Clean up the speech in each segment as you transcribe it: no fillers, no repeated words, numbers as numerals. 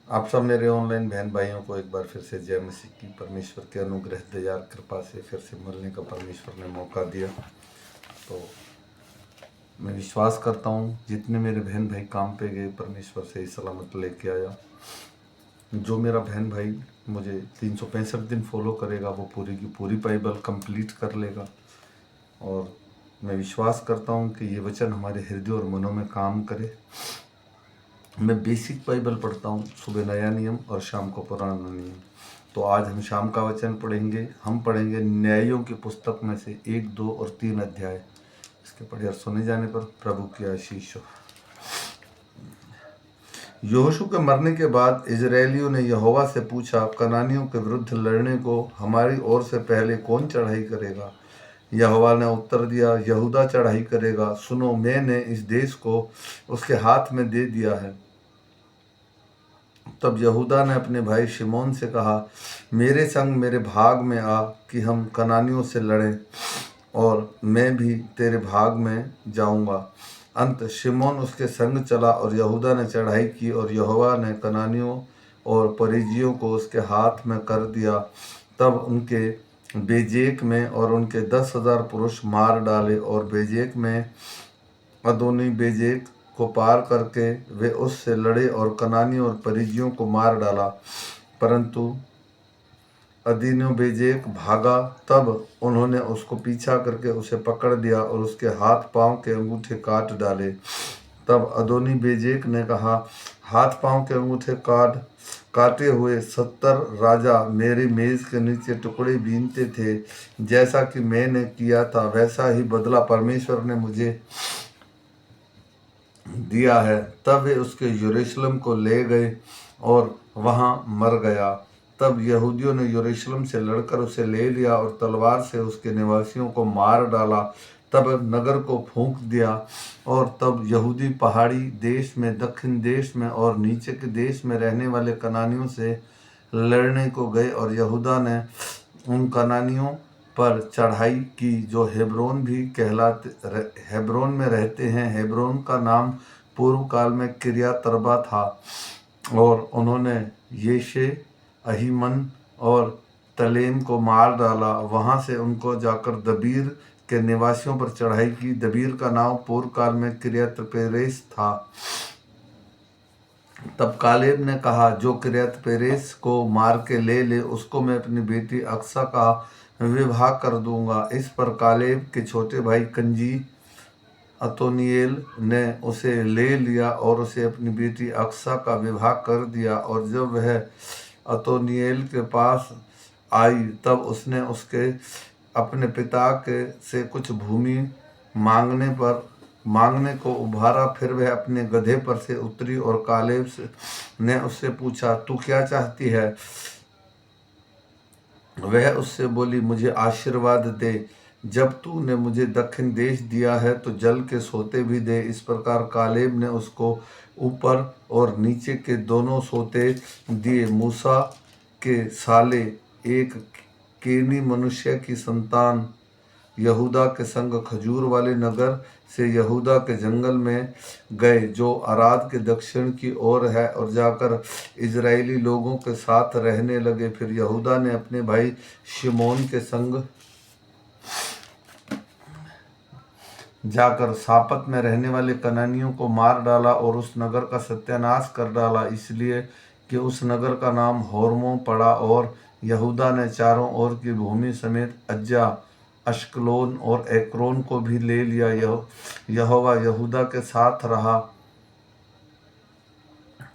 आप सब मेरे ऑनलाइन बहन भाइयों को एक बार फिर से जय मसीह की। परमेश्वर के अनुग्रह दया कृपा से फिर से मिलने का परमेश्वर ने मौका दिया। तो मैं विश्वास करता हूँ जितने मेरे बहन भाई काम पे गए परमेश्वर से ही सलामत लेके आया। जो मेरा बहन भाई मुझे 365 दिन फॉलो करेगा वो पूरी की पूरी बाइबल कंप्लीट कर लेगा। और मैं विश्वास करता हूँ कि ये वचन हमारे हृदय और मनों में काम करे। मैं बेसिक बाइबल पढ़ता हूँ, सुबह नया नियम और शाम को पुराना नियम। तो आज हम शाम का वचन पढ़ेंगे। हम पढ़ेंगे न्यायों की पुस्तक में से 1, 2 और 3 अध्याय। इसके पढ़े और सुने जाने पर प्रभु की आशीष हो। यहोशू के मरने के बाद इजरायलियों ने यहोवा से पूछा, कनानियों के विरुद्ध लड़ने को हमारी ओर से पहले कौन चढ़ाई करेगा? यहोवा ने उत्तर दिया, यहूदा चढ़ाई करेगा। सुनो, मैंने इस देश को उसके हाथ में दे दिया है। तब यहूदा ने अपने भाई शिमोन से कहा, मेरे संग मेरे भाग में आ कि हम कनानियों से लड़ें, और मैं भी तेरे भाग में जाऊंगा। अंत शिमोन उसके संग चला और यहूदा ने चढ़ाई की, और यहोवा ने कनानियों और परिज्जियों को उसके हाथ में कर दिया। तब उनके बेजेक में और उनके 10,000 पुरुष मार डाले, और बेजेक में अदोनी बेजेक को पार करके वे उससे लड़े और कनानी और परिज्जियों को मार डाला। परंतु अदोनी बेजेक भागा, तब उन्होंने उसको पीछा करके उसे पकड़ लिया और उसके हाथ पांव के अंगूठे काट डाले। तब अदोनी बेजेक ने कहा, हाथ पांव के अंगूठे काटे हुए 70 राजा मेरी मेज के नीचे टुकड़े बीनते थे। जैसा कि मैंने किया था वैसा ही बदला परमेश्वर ने मुझे दिया है। तब वे उसके यरूशलेम को ले गए और वहां मर गया। तब यहूदियों ने यरूशलेम से लड़कर उसे ले लिया और तलवार से उसके निवासियों को मार डाला। तब नगर को फूंक दिया। और तब यहूदी पहाड़ी देश में, दक्षिण देश में और नीचे के देश में रहने वाले कनानियों से लड़ने को गए, और यहूदा ने उन कनानियों पर चढ़ाई की जो हेब्रोन में रहते हैं। हेब्रोन का नाम पूर्व काल में किर्यात अरबा था। और उन्होंने येशे, अहीमन और तलेम को मार डाला। वहां से उनको जाकर दबीर के निवासियों पर चढ़ाई की। दबीर का नाम पूर्व काल में किर्यात पेरेस था। तब कालेब ने कहा, जो किर्यात पेरेस को मार के ले उसको मैं अपनी बेटी अक्सा का विवाह कर दूंगा। इस पर कालेब के छोटे भाई कनजी अतोनिएल ने उसे ले लिया और उसे अपनी बेटी अक्सा का विवाह कर दिया। और जब वह अतोनिएल के पास आई तब उसने उसके अपने पिता के से कुछ भूमि मांगने को उभारा। फिर वह अपने गधे पर से उतरी और कालेब ने उससे पूछा, तू क्या चाहती है? वह उससे बोली, मुझे आशीर्वाद दे। जब तूने मुझे दक्षिण देश दिया है तो जल के सोते भी दे। इस प्रकार कालेब ने उसको ऊपर और नीचे के दोनों सोते दिए। मूसा के साले एक केनी मनुष्य की संतान यहूदा के संग खजूर वाले नगर से यहूदा के जंगल में गए, जो अराद के दक्षिण की ओर है, और जाकर इजरायली लोगों के साथ रहने लगे। फिर यहूदा ने अपने भाई शिमोन के संग जाकर सापत में रहने वाले कनानियों को मार डाला और उस नगर का सत्यानाश कर डाला, इसलिए कि उस नगर का नाम होर्मो पड़ा। और यहूदा ने चारों ओर की भूमि समेत अज्जा, अश्कलोन और एक्रोन को भी ले लिया। यहोवा यहूदा के साथ रहा,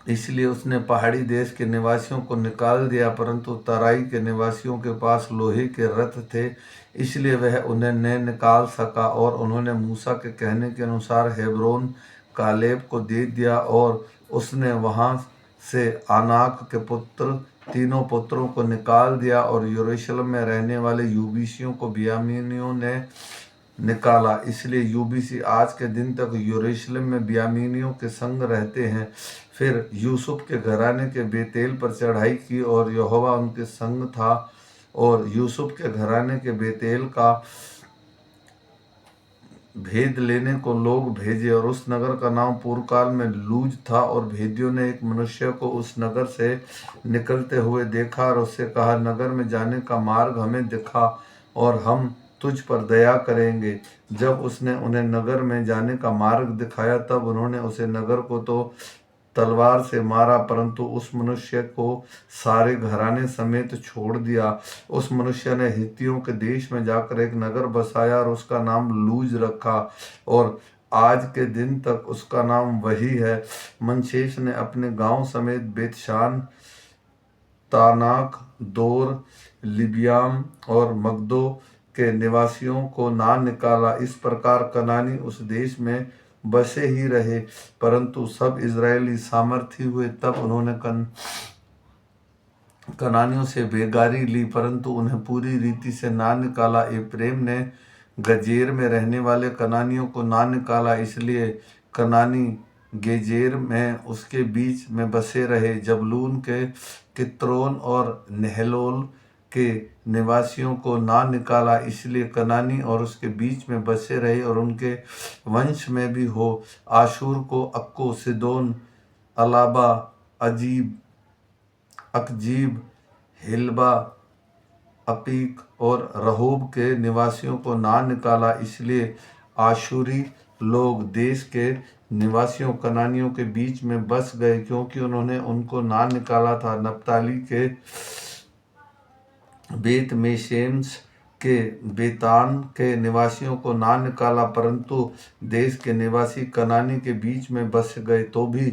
इसलिए उसने पहाड़ी देश के निवासियों को निकाल दिया। परंतु तराई के निवासियों के पास लोहे के रथ थे, इसलिए वह उन्हें न निकाल सका। और उन्होंने मूसा के कहने के अनुसार हेब्रोन कालेब को दे दिया, और उसने वहां से आनाक के तीनों पुत्रों को निकाल दिया। और यरूशलेम में रहने वाले यूबीसियों को बियामीनियों ने निकाला। इसलिए यूबीसी आज के दिन तक यरूशलेम में बियामीनियों के संग रहते हैं। फिर यूसुफ के घराने के बेतेल पर चढ़ाई की, और यहोवा उनके संग था। और यूसुफ के घराने के बेतेल का भेद लेने को लोग भेजे, और उस नगर का नाम पूर्व काल में लूज था। और भेदियों ने एक मनुष्य को उस नगर से निकलते हुए देखा और उससे कहा, नगर में जाने का मार्ग हमें दिखा और हम तुझ पर दया करेंगे। जब उसने उन्हें नगर में जाने का मार्ग दिखाया, तब उन्होंने उसे नगर को तो तलवार से मारा, परंतु उस मनुष्य को सारे घराने समेत छोड़ दिया। उस मनुष्य ने हित्तियों के देश में जाकर एक नगर बसाया और उसका नाम लूज रखा, और आज के दिन तक उसका नाम वही है। मनशेष ने अपने गांव समेत बेतशान, तानाक, दोर, लिबियाम और मगदो के निवासियों को ना निकाला। इस प्रकार कनानी उस देश में बसे ही रहे, परंतु सब इजरायली सामर्थी हुए। तब उन्होंने कनानियों से बेगारी ली, परंतु उन्हें पूरी रीति से ना निकाला। एप्रेम ने गजेर में रहने वाले कनानियों को ना निकाला, इसलिए कनानी गेजेर में उसके बीच में बसे रहे। जबूलून के कित्रोन और नहलोल के निवासियों को ना निकाला, इसलिए कनानी और उसके बीच में बसे रहे और उनके वंश में भी हो। आशूर को अक्को, सिदोन, अलाबा, अजीब, अकजीब, हिलबा, अपीक और रहोब के निवासियों को ना निकाला, इसलिए आशूरी लोग देश के निवासियों कनानियों के बीच में बस गए, क्योंकि उन्होंने उनको ना निकाला था। नप्ताली के बेत मेशेम्स के बेतान के निवासियों को ना निकाला, परंतु देश के निवासी कनानी के बीच में बस गए। तो भी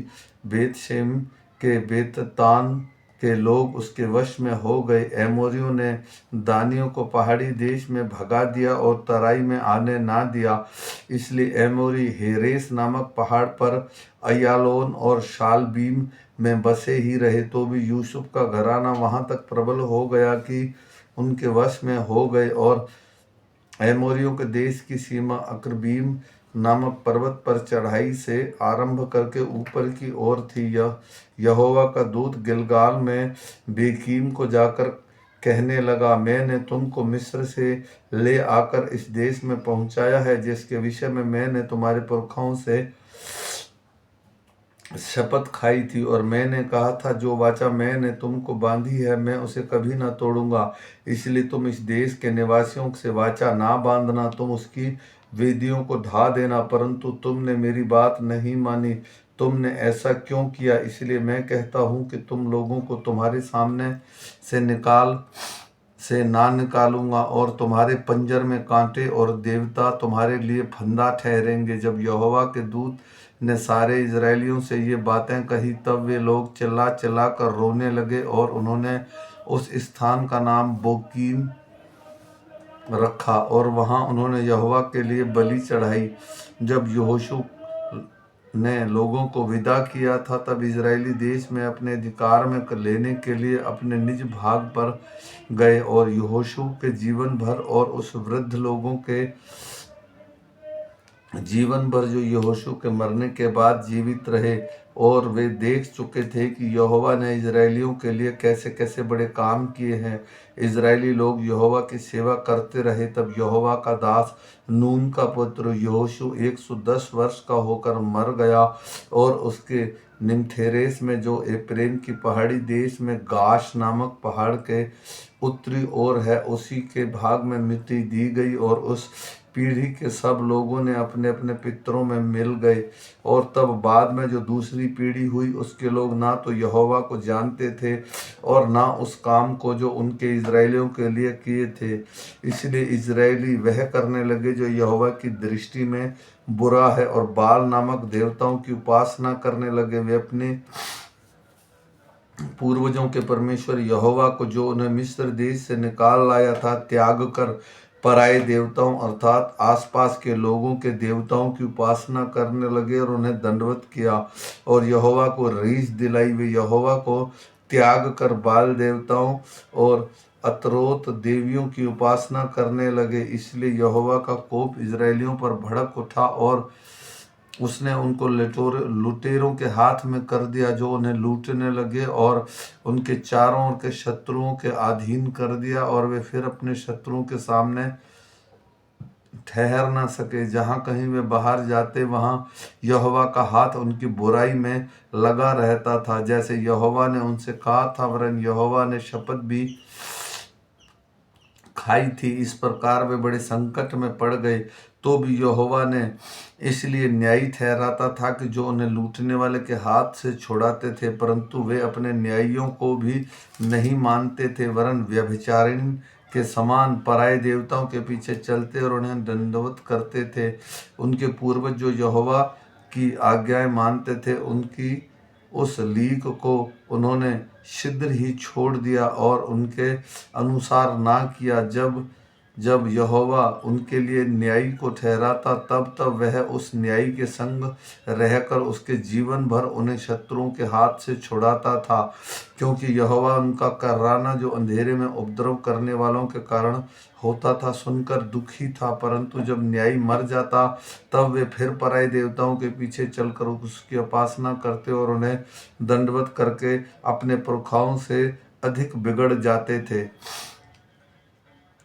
बेतशेम के बेततान के लोग उसके वश में हो गए। एमोरियों ने दानियों को पहाड़ी देश में भगा दिया और तराई में आने ना दिया, इसलिए एमोरी हेरेस नामक पहाड़ पर अय्यालोन और शालबीम में बसे ही रहे। तो भी यूसुफ का घराना वहां तक प्रबल हो गया कि उनके वश में हो गए, और एमोरियों के देश की सीमा अक्रबीम नामक पर्वत पर चढ़ाई से आरंभ करके ऊपर की ओर थी। यहोवा का दूत गिलगाल में बेकीम को जाकर कहने लगा, मैंने तुमको मिस्र से ले आकर इस देश में पहुंचाया है, जिसके विषय में मैंने तुम्हारे पुरखाओं से शपथ खाई थी। और मैंने कहा था, जो वाचा मैंने तुमको बांधी है मैं उसे कभी ना तोड़ूंगा। इसलिए तुम इस देश के निवासियों से वाचा ना बांधना, तुम उसकी वेदियों को ढा देना, परंतु तुमने मेरी बात नहीं मानी। तुमने ऐसा क्यों किया? इसलिए मैं कहता हूँ कि तुम लोगों को तुम्हारे सामने से ना निकालूंगा, और तुम्हारे पंजर में कांटे और देवता तुम्हारे लिए फंदा ठहरेंगे। जब यहोवा के दूत ने सारे इजरायलियों से ये बातें कही, तब वे लोग चिल्ला चिल्ला कर रोने लगे, और उन्होंने उस स्थान का नाम बोकीम रखा, और वहां उन्होंने यहोवा के लिए बलि चढ़ाई। जब यहोशू ने लोगों को विदा किया था, तब इजरायली देश में अपने अधिकार में लेने के लिए अपने निज भाग पर गए, और यहोशू के जीवन भर और उस वृद्ध लोगों के जीवन भर जो यहोशू के मरने के बाद जीवित रहे, और वे देख चुके थे कि यहोवा ने इजरायलियों के लिए कैसे कैसे बड़े काम किए हैं। इजरायली लोग यहोवा की सेवा करते रहे। तब यहोवा का दास नून का पुत्र यहोशू 110 वर्ष का होकर मर गया, और उसके निमथेरेस में जो एप्रेम की पहाड़ी देश में गाश नामक पहाड़ के उत्तरी ओर है, उसी के भाग में मिट्टी दी गई। और उस पीढ़ी के सब लोगों ने अपने अपने पितरों में मिल गए। और तब बाद में जो दूसरी पीढ़ी हुई, उसके लोग ना तो यहोवा को जानते थे और ना उस काम को जो उनके इजरायलियों के लिए किए थे। इसलिए इजरायली वह करने लगे जो यहोवा की दृष्टि में बुरा है, और बाल नामक देवताओं की उपासना करने लगे। वे अपने पूर्वजों के परमेश्वर यहोवा को, जो उन्हें मिस्र देश से निकाल लाया था, त्याग कर पराये देवताओं अर्थात आसपास के लोगों के देवताओं की उपासना करने लगे और उन्हें दंडवत किया और यहोवा को रीस दिलाई। वे यहोवा को त्याग कर बाल देवताओं और अतरोत देवियों की उपासना करने लगे। इसलिए यहोवा का कोप इजरायलियों पर भड़क उठा और उसने उनको लुटेरों के हाथ में कर दिया, जो उन्हें लूटने लगे और उनके चारों ओर के शत्रुओं के अधीन कर दिया। और वे फिर अपने शत्रुओं के सामने ठहर न सके। जहाँ कहीं वे बाहर जाते वहाँ यहोवा का हाथ उनकी बुराई में लगा रहता था, जैसे यहोवा ने उनसे कहा था, वरन यहोवा ने शपथ भी खाई थी। इस प्रकार वे बड़े संकट में पड़ गए। तो भी यहोवा ने इसलिए न्यायी ठहराता था कि जो उन्हें लूटने वाले के हाथ से छुड़ाते थे, परंतु वे अपने न्यायियों को भी नहीं मानते थे, वरन व्यभिचारिणी के समान पराये देवताओं के पीछे चलते और उन्हें दंडवत करते थे। उनके पूर्वज जो यहोवा की आज्ञाएं मानते थे, उनकी उस लीक को उन्होंने शीघ्र ही छोड़ दिया और उनके अनुसार ना किया। जब जब यहोवा उनके लिए न्यायी को ठहराता, तब तब वह उस न्यायी के संग रहकर उसके जीवन भर उन्हें शत्रुओं के हाथ से छुड़ाता था, क्योंकि यहोवा उनका कराना जो अंधेरे में उपद्रव करने वालों के कारण होता था सुनकर दुखी था। परंतु जब न्यायी मर जाता, तब वे फिर पराये देवताओं के पीछे चलकर उसकी उपासना करते और उन्हें दंडवत करके अपने पुरखाओं से अधिक बिगड़ जाते थे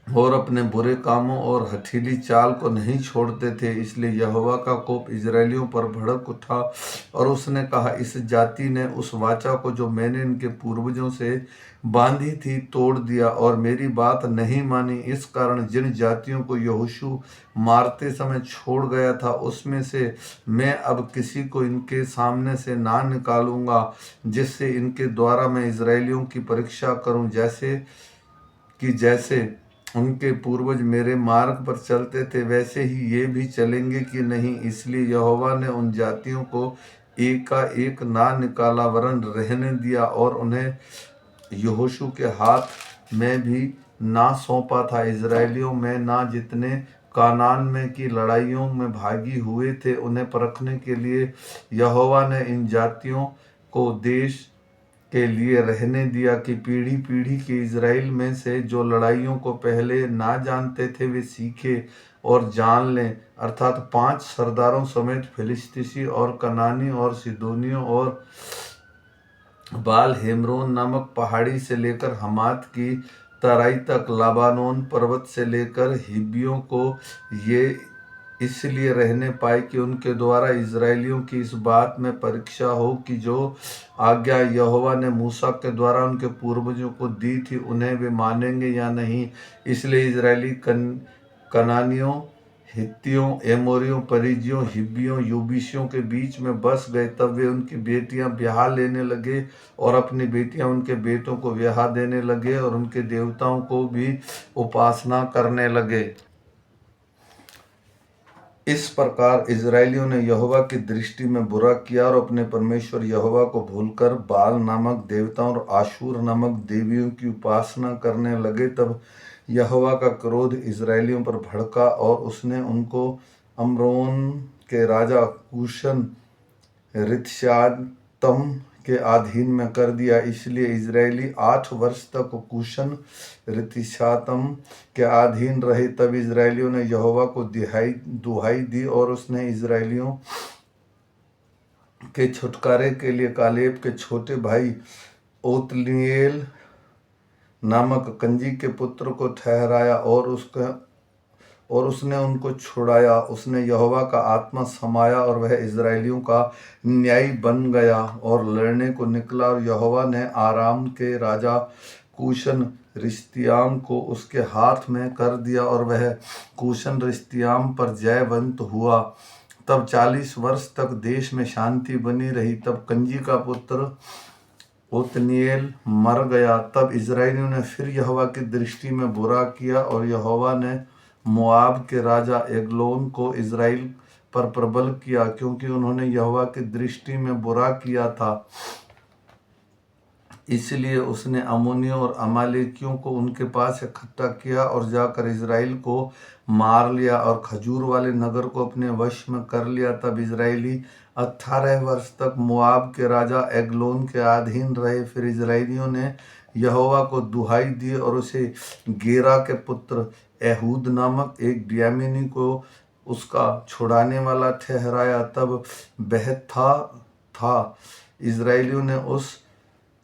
और अपने बुरे कामों और हठीली चाल को नहीं छोड़ते थे। इसलिए यहोवा का कोप इजरायलियों पर भड़क उठा और उसने कहा, इस जाति ने उस वाचा को जो मैंने इनके पूर्वजों से बांधी थी तोड़ दिया और मेरी बात नहीं मानी। इस कारण जिन जातियों को यहोशू मारते समय छोड़ गया था, उसमें से मैं अब किसी को इनके सामने से ना निकालूंगा, जिससे इनके द्वारा मैं इजरायलियों की परीक्षा करूं, जैसे उनके पूर्वज मेरे मार्ग पर चलते थे, वैसे ही ये भी चलेंगे कि नहीं। इसलिए यहोवा ने उन जातियों को एक का एक ना निकाला, वरन रहने दिया और उन्हें यहोशू के हाथ में भी ना सौंपा था। इजरायलियों में ना जितने कानान में की लड़ाइयों में भागी हुए थे, उन्हें परखने के लिए यहोवा ने इन जातियों को देश के लिए रहने दिया कि पीढ़ी पीढ़ी के इजराइल में से जो लड़ाइयों को पहले ना जानते थे, वे सीखे और जान लें। अर्थात 5 सरदारों समेत फिलिस्तीसी और कनानी और सिदोनियों और बाल हेम्रोन नामक पहाड़ी से लेकर हमात की तराई तक, लाबानोन पर्वत से लेकर हिब्बियों को ये इसलिए रहने पाए कि उनके द्वारा इजरायलियों की इस बात में परीक्षा हो कि जो आज्ञा यहोवा ने मूसा के द्वारा उनके पूर्वजों को दी थी, उन्हें वे मानेंगे या नहीं। इसलिए इजरायली कनानियों, हित्तियों, एमोरियों, परिजियों, हिब्बियों, यूबूसियों के बीच में बस गए। तब वे उनकी बेटियां ब्याह लेने लगे और अपनी बेटियां उनके बेटों को ब्याह देने लगे और उनके देवताओं को भी उपासना करने लगे। इस प्रकार इजरायलियों ने यहोवा की दृष्टि में बुरा किया और अपने परमेश्वर यहोवा को भूलकर बाल नामक देवताओं और आशूर नामक देवियों की उपासना करने लगे। तब यहोवा का क्रोध इजरायलियों पर भड़का और उसने उनको अम्रोन के राजा कूशन रित्शातम के अधीन में कर दिया। इसलिए इजरायली 8 वर्ष तक कूशन रित्शातम के अधीन रहे। तब इजरायलियों ने यहोवा को दुहाई दी और उसने इजरायलियों के छुटकारे के लिए कालेब के छोटे भाई ओतनीएल नामक कंजी के पुत्र को ठहराया और उसने उनको छुड़ाया। उसने यहोवा का आत्मा समाया और वह इजरायलियों का न्यायी बन गया और लड़ने को निकला। और यहोवा ने आराम के राजा कूशन रिश्तियाम को उसके हाथ में कर दिया और वह कूशन रिश्तियाम पर जयवंत हुआ। तब 40 वर्ष तक देश में शांति बनी रही। तब कंजी का पुत्र ओतनीएल मर गया। तब इजरायलियों ने फिर यहोवा की दृष्टि में बुरा किया और यहोवा ने मोआब के राजा एग्लोन को इजराइल पर प्रबल किया, क्योंकि उन्होंने यहोवा की दृष्टि में बुरा किया था। इसलिए उसने अम्मोनियों और अमालेकियों को उनके पास इकट्ठा किया और जाकर इजराइल को मार लिया और खजूर वाले नगर को अपने वश में कर लिया। तब इजरायली 18 वर्ष तक मोआब के राजा एग्लोन के अधीन रहे। फिर इजरायलियों ने यहोवा को दुहाई दी और उसे गेरा के पुत्र एहूद नामक एक बियामीनी को उसका छुड़ाने वाला ठहराया। तब बहथा था इजरायलियों ने उस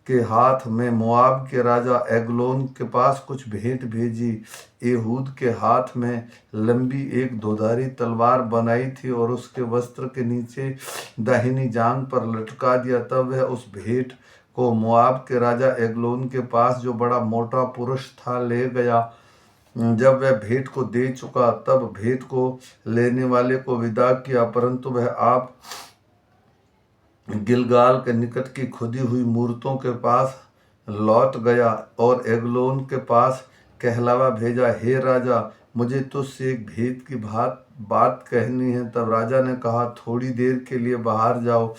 के हाथ में मोआब के राजा एग्लोन के पास कुछ भेंट भेजी। एहूद के हाथ में लंबी एक दोधारी तलवार बनाई थी और उसके वस्त्र के नीचे दाहिनी जांग पर लटका दिया। तब वह उस भेंट को मोआब के राजा एग्लोन के पास, जो बड़ा मोटा पुरुष था, ले गया। जब वह भेंट को दे चुका तब भेंट को लेने वाले को विदा किया, परंतु वह आप गिलगाल के निकट की खुदी हुई मूर्तों के पास लौट गया और एग्लोन के पास कहलावा भेजा, हे राजा, मुझे तुझसे एक भेद की बात कहनी है। तब राजा ने कहा, थोड़ी देर के लिए बाहर जाओ।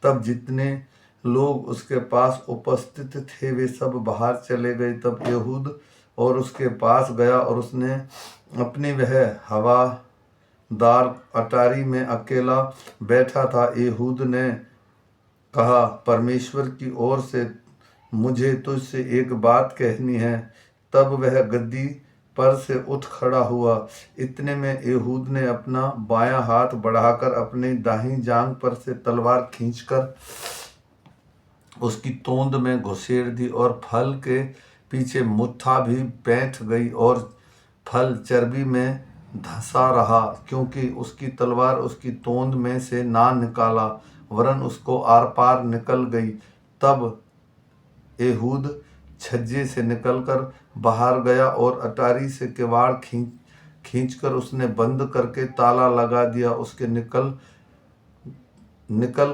तब जितने लोग उसके पास उपस्थित थे वे सब बाहर चले गए। तब यहूद और उसके पास गया और उसने अपनी वह हवादार अटारी में अकेला बैठा था। यहूद ने कहा, परमेश्वर की ओर से मुझे तुझसे एक बात कहनी है। तब वह गद्दी पर से उठ खड़ा हुआ। इतने में यहूद ने अपना बायां हाथ बढ़ाकर अपनी दाहिनी जांघ पर से तलवार खींचकर उसकी तोंद में घुसेड़ दी और फल के पीछे मुट्ठा भी बैठ गई और फल चर्बी में धंसा रहा, क्योंकि उसकी तलवार उसकी तोंद में से ना निकाला, वरन उसको आर पार निकल गई। तब एहूद छज्जे से निकलकर बाहर गया और अटारी से किवाड़ खींचकर उसने बंद करके ताला लगा दिया। उसके निकल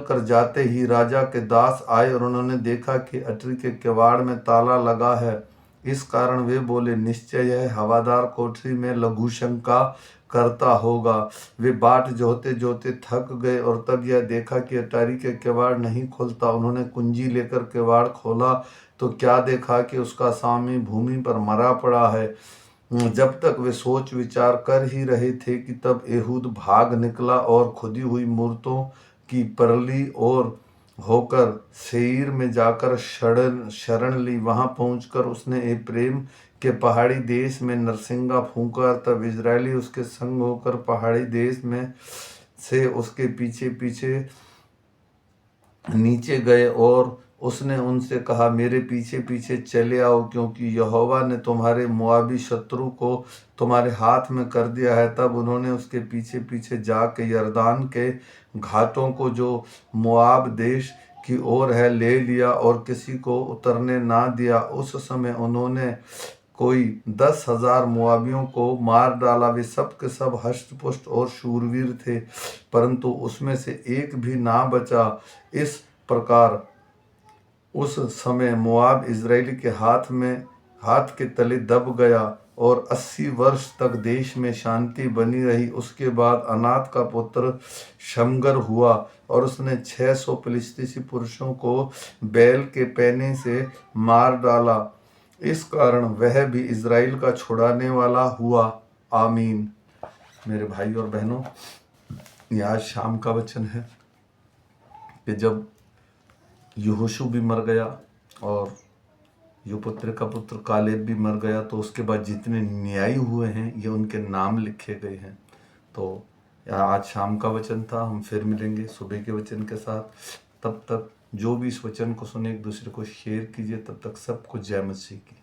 कर जाते ही राजा के दास आए और उन्होंने देखा कि अटरी के किवाड़ में ताला लगा है। इस कारण वे बोले, निश्चय यह हवादार कोठरी में लघुशंका करता होगा। वे बाट जोते जोते थक गए और तब यह देखा कि अटारी के किवाड़ नहीं खुलता। उन्होंने कुंजी लेकर किवाड़ खोला तो क्या देखा कि उसका स्वामी भूमि पर मरा पड़ा है। जब तक वे सोच विचार कर ही रहे थे कि तब एहूद भाग निकला और खुदी हुई मूर्तों की परली ओर होकर सेईर में जाकर शरण ली। वहां पहुंचकर उसने एप्रेम के पहाड़ी देश में नरसिंगा फूंका। तब इजरायली उसके संग होकर पहाड़ी देश में से उसके पीछे पीछे नीचे गए और उसने उनसे कहा, मेरे पीछे पीछे चले आओ, क्योंकि यहोवा ने तुम्हारे मोआबी शत्रु को तुम्हारे हाथ में कर दिया है। तब उन्होंने उसके पीछे पीछे जाके यरदान के घाटों को, जो मोआब देश की ओर है, ले लिया और किसी को उतरने ना दिया। उस समय उन्होंने कोई 10,000 मोआबियों को मार डाला। वे सब के सब हष्टपुष्ट और शूरवीर थे, परंतु उसमें से एक भी ना बचा। इस प्रकार उस समय मोआब इजराइल के हाथ के तले दब गया और 80 वर्ष तक देश में शांति बनी रही। उसके बाद अनात का पुत्र शमगर हुआ और उसने 600 फिलिस्तीसी पुरुषों को बैल के पैने से मार डाला। इस कारण वह भी इजराइल का छुड़ाने वाला हुआ। आमीन। मेरे भाई और बहनों, ये आज शाम का वचन है कि जब यहोशू भी मर गया और युपुत्र का पुत्र कालेब भी मर गया, तो उसके बाद जितने न्यायी हुए हैं ये उनके नाम लिखे गए हैं। तो आज शाम का वचन था। हम फिर मिलेंगे सुबह के वचन के साथ। तब तक जो भी इस वचन को सुने एक दूसरे को शेयर कीजिए। तब तक सबको जय मसीह की।